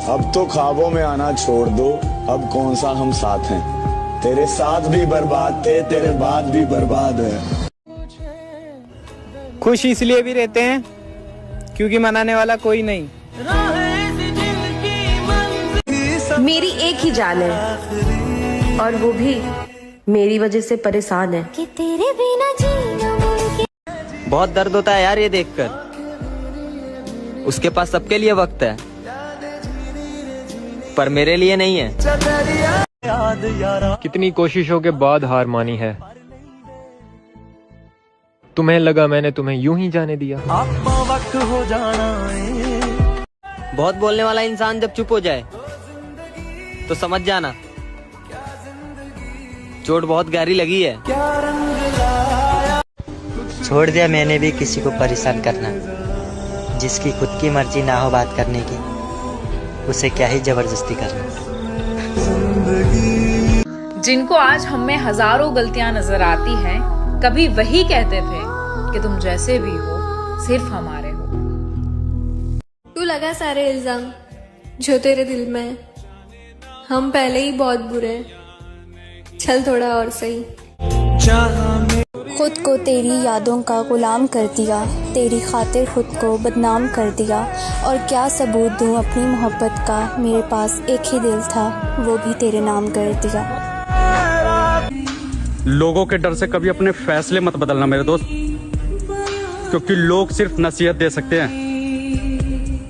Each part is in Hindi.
अब तो ख्वाबों में आना छोड़ दो, अब कौन सा हम साथ हैं। तेरे साथ भी बर्बाद थे, तेरे बाद भी बर्बाद है। खुश इसलिए भी रहते हैं क्योंकि मनाने वाला कोई नहीं। मेरी एक ही जान है और वो भी मेरी वजह से परेशान है कि तेरे बिना जीना मुमकिन। बहुत दर्द होता है यार ये देखकर। उसके पास सबके लिए वक्त है पर मेरे लिए नहीं है। कितनी कोशिशों के बाद हार मानी है। तुम्हें लगा मैंने तुम्हें यूं ही जाने दिया। वक्त हो जाना बहुत बोलने वाला इंसान जब चुप हो जाए तो समझ जाना चोट बहुत गहरी लगी है। छोड़ दिया मैंने भी किसी को परेशान करना। जिसकी खुद की मर्जी ना हो बात करने की, उसे क्या ही जबरदस्ती करना। जिनको आज हम में हजारों गलतियां नजर आती हैं, कभी वही कहते थे कि तुम जैसे भी हो सिर्फ हमारे हो। तू लगा सारे इल्जाम जो तेरे दिल में है। हम पहले ही बहुत बुरे हैं, चल थोड़ा और सही। खुद को तेरी यादों का गुलाम कर दिया, तेरी खातिर खुद को बदनाम कर दिया। और क्या सबूत दूं अपनी मोहब्बत का, मेरे पास एक ही दिल था वो भी तेरे नाम कर दिया। लोगों के डर से कभी अपने फैसले मत बदलना मेरे दोस्त, क्योंकि लोग सिर्फ नसीहत दे सकते हैं,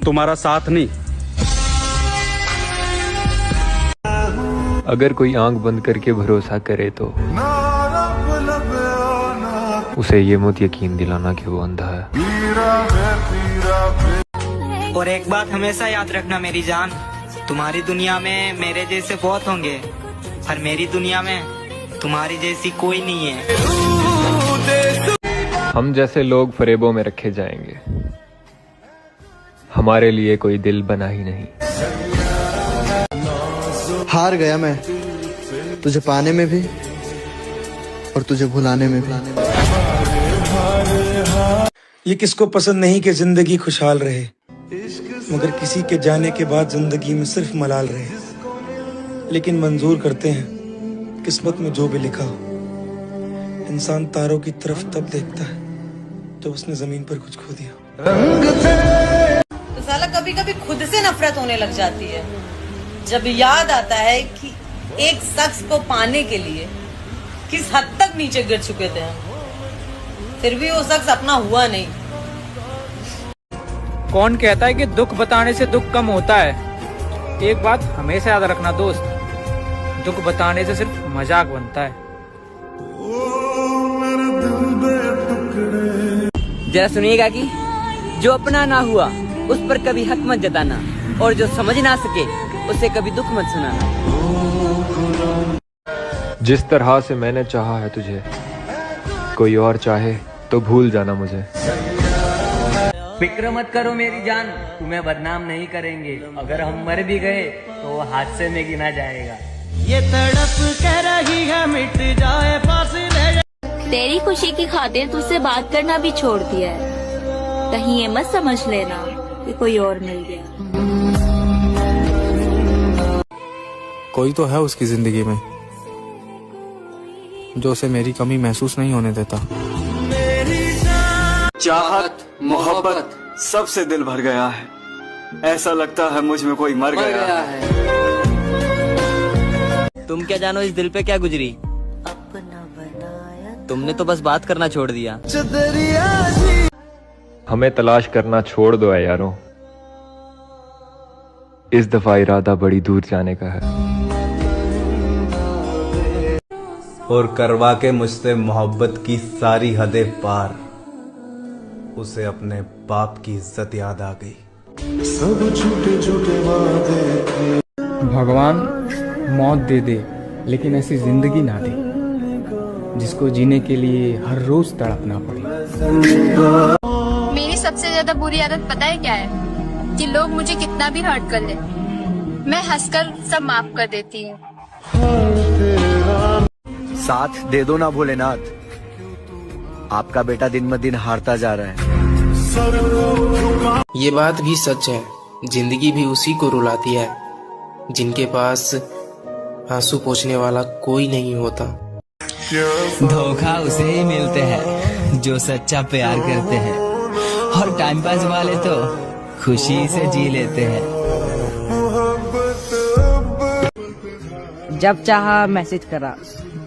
तुम्हारा साथ नहीं। अगर कोई आंख बंद करके भरोसा करे तो उसे ये मत यकीन दिलाना कि वो अंधा है। और एक बात हमेशा याद रखना मेरी जान, तुम्हारी दुनिया में मेरे जैसे बहुत होंगे पर मेरी दुनिया में तुम्हारी जैसी कोई नहीं है। हम जैसे लोग फरेबों में रखे जाएंगे, हमारे लिए कोई दिल बना ही नहीं। हार गया मैं तुझे पाने में भी और तुझे भुलाने में भी। ये किसको पसंद नहीं कि जिंदगी खुशहाल रहे, मगर किसी के जाने के बाद जिंदगी में सिर्फ मलाल रहे। लेकिन मंजूर करते हैं किस्मत में जो भी लिखा हो। इंसान तारों की तरफ तब देखता है जब उसने जमीन पर कुछ खो दिया। तो साला कभी कभी खुद से नफरत होने लग जाती है जब याद आता है कि एक शख्स को पाने के लिए किस हद तक नीचे गिर चुके थे हम, फिर भी वो शख्स अपना हुआ नहीं। कौन कहता है कि दुख बताने से दुख कम होता है। एक बात हमेशा याद रखना दोस्त, दुख बताने से सिर्फ मजाक बनता है। जरा सुनिएगा कि जो अपना ना हुआ उस पर कभी हक मत जताना, और जो समझ ना सके उसे कभी दुख मत सुनाना। जिस तरह से मैंने चाहा है तुझे, कोई और चाहे तो भूल जाना मुझे। फिक्र मत करो मेरी जान, तुम्हें बदनाम नहीं करेंगे। अगर हम मर भी गए तो वो हादसे में गिना जाएगा। ये तड़प कह रही है मिट जाए फासले। तेरी खुशी की खातिर तुझसे बात करना भी छोड़ दिया है। कहीं ये मत समझ लेना कि कोई और मिल गया। कोई तो है उसकी जिंदगी में जो उसे मेरी कमी महसूस नहीं होने देता। चाहत मोहब्बत सबसे दिल भर गया है, ऐसा लगता है मुझ में कोई मर गया है। तुम क्या जानो इस दिल पे क्या गुजरी, तुमने तो बस बात करना छोड़ दिया। हमें तलाश करना छोड़ दो है यारों, इस दफा इरादा बड़ी दूर जाने का है। और करवा के मुझसे मोहब्बत की सारी हदें पार, उसे अपने बाप की इज्जत याद आ गई। सब झूठे झूठे वादे। भगवान मौत दे दे लेकिन ऐसी जिंदगी ना दे जिसको जीने के लिए हर रोज तड़पना पड़े। मेरी सबसे ज्यादा बुरी आदत पता है क्या है? कि लोग मुझे कितना भी हर्ट कर ले, मैं हंसकर सब माफ कर देती हूँ। साथ दे दो ना भोलेनाथ, आपका बेटा दिन ब दिन हारता जा रहा है। ये बात भी सच है जिंदगी भी उसी को रुलाती है जिनके पास आंसू पोंछने वाला कोई नहीं होता। धोखा उसे ही मिलते हैं जो सच्चा प्यार करते हैं, और टाइम पास वाले तो खुशी से जी लेते हैं। जब चाहा मैसेज करा,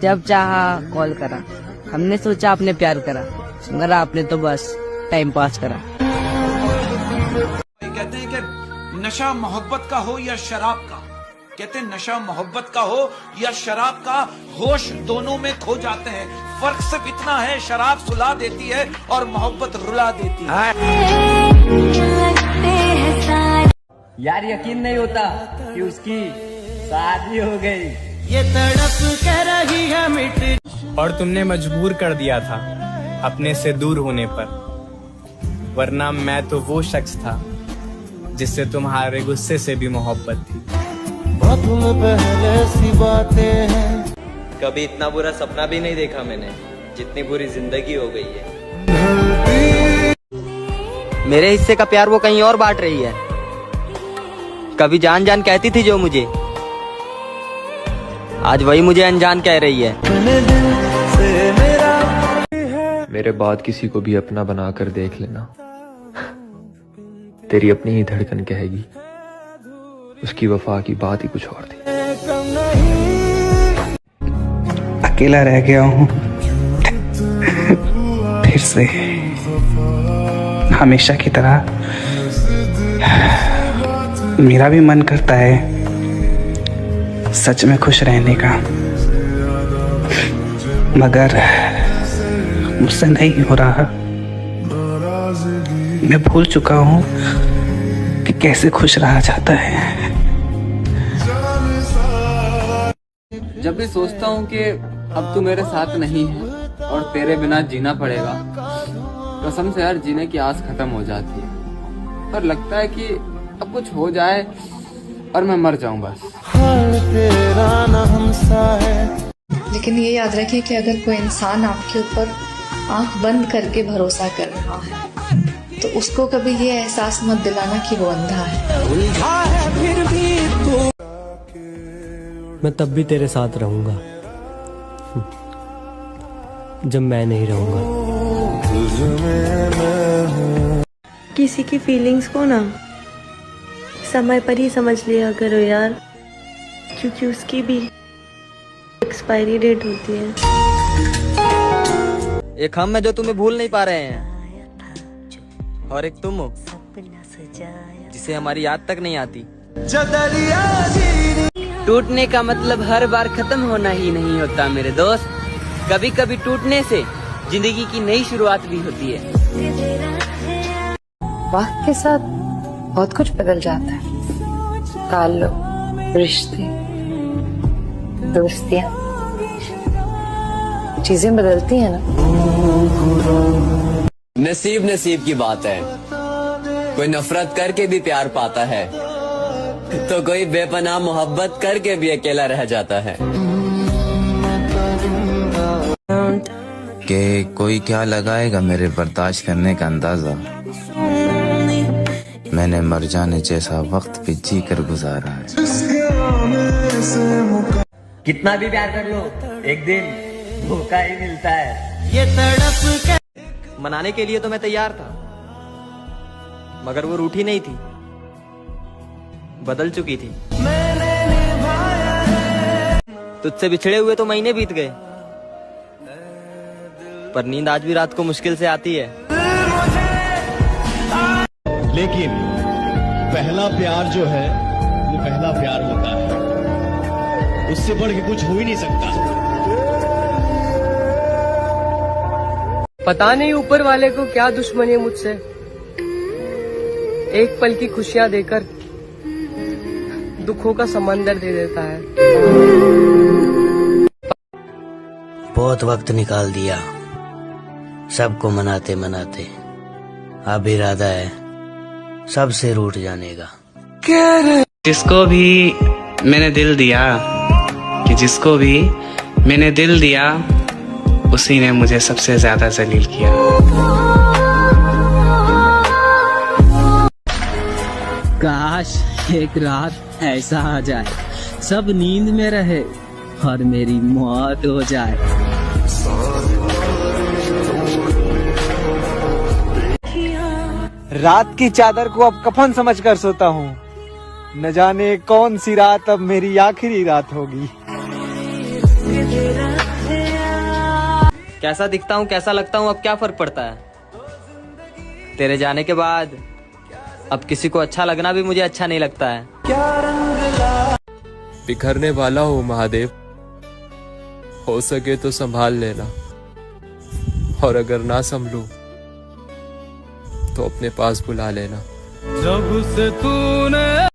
जब चाहा कॉल करा, हमने सोचा आपने प्यार करा, मगर आपने तो बस टाइम पास करा। कहते हैं कि नशा मोहब्बत का हो या शराब का, कहते हैं नशा मोहब्बत का हो या शराब का, होश दोनों में खो जाते हैं। फर्क सिर्फ इतना है, शराब सुला देती है और मोहब्बत रुला देती है। यार यकीन नहीं होता कि उसकी शादी हो गई। ये तड़प कर रही है मिट। और तुमने मजबूर कर दिया था अपने से दूर होने पर, वरना मैं तो वो शख्स था जिससे तुम्हारे गुस्से से भी मोहब्बत थी। पहले सी बातें हैं। कभी इतना बुरा सपना भी नहीं देखा मैंने, जितनी बुरी जिंदगी हो गई है। मेरे हिस्से का प्यार वो कहीं और बांट रही है। कभी जान जान कहती थी जो मुझे, आज वही मुझे अनजान कह रही है। मेरे बाद किसी को भी अपना बना कर देख लेना, तेरी अपनी ही धड़कन कहेगी उसकी वफा की बात ही कुछ और थी। अकेला रह गया हूँ फिर से, हमेशा की तरह। मेरा भी मन करता है सच में खुश रहने का, मगर मुझसे नहीं हो रहा। मैं भूल चुका हूँ कि कैसे खुश रहा जाता है। जब भी सोचता हूँ कि अब तू मेरे साथ नहीं है और तेरे बिना जीना पड़ेगा, कसम से यार जीने की आस खत्म हो जाती है। पर लगता है कि अब कुछ हो जाए और मैं मर जाऊं बस। लेकिन ये याद रखिए कि अगर कोई इंसान आपके ऊपर आंख बंद करके भरोसा कर रहा है तो उसको कभी ये एहसास मत दिलाना कि वो अंधा है। मैं तब भी तेरे साथ रहूंगा जब मैं नहीं रहूंगा। किसी की फीलिंग्स को ना समय पर ही समझ लिया करो यार, क्योंकि उसकी भी एक्सपायरी डेट होती है। एक हम है जो तुम्हें भूल नहीं पा रहे हैं, और एक तुम हो जिसे हमारी याद तक नहीं आती। टूटने का मतलब हर बार खत्म होना ही नहीं होता मेरे दोस्त, कभी कभी टूटने से जिंदगी की नई शुरुआत भी होती है। वक्त के साथ बहुत कुछ बदल जाता है, ताल्लुक, रिश्ते, दोस्तियां, चीजें बदलती हैं ना। नसीब नसीब की बात है, कोई नफरत करके भी प्यार पाता है तो कोई बेपनाह मोहब्बत करके भी अकेला रह जाता है। कि कोई क्या लगाएगा मेरे बर्दाश्त करने का अंदाजा, मैंने मर जाने जैसा वक्त भी जी कर गुजारा है। कितना भी प्यार कर लो एक दिन धोखा ही मिलता है। ये तड़प मनाने के लिए तो मैं तैयार था, मगर वो रूठी नहीं थी, बदल चुकी थी। तुझसे बिछड़े हुए तो महीने बीत गए, पर नींद आज भी रात को मुश्किल से आती है। लेकिन पहला प्यार जो है वो पहला प्यार होता है, उससे बढ़ के कुछ हो ही नहीं सकता। पता नहीं ऊपर वाले को क्या दुश्मनी है मुझसे, एक पल की खुशियां देकर दुखों का समंदर दे देता है। बहुत वक्त निकाल दिया सबको मनाते मनाते, अब इरादा है सबसे रूठ जाने का। जिसको भी मैंने दिल दिया, कि जिसको भी मैंने दिल दिया उसी ने मुझे सबसे ज्यादा जलील किया। कहा काश एक रात ऐसा आ जाए सब नींद में रहे और मेरी मौत हो जाए। रात की चादर को अब कफन समझकर सोता हूँ, न जाने कौन सी रात अब मेरी आखिरी रात होगी। कैसा दिखता हूँ, कैसा लगता हूँ, अब क्या फर्क पड़ता है। तेरे जाने के बाद अब किसी को अच्छा लगना भी मुझे अच्छा नहीं लगता है। बिखरने वाला हूँ महादेव, हो सके तो संभाल लेना, और अगर ना संभलूं तो अपने पास बुला लेना। जब से तूने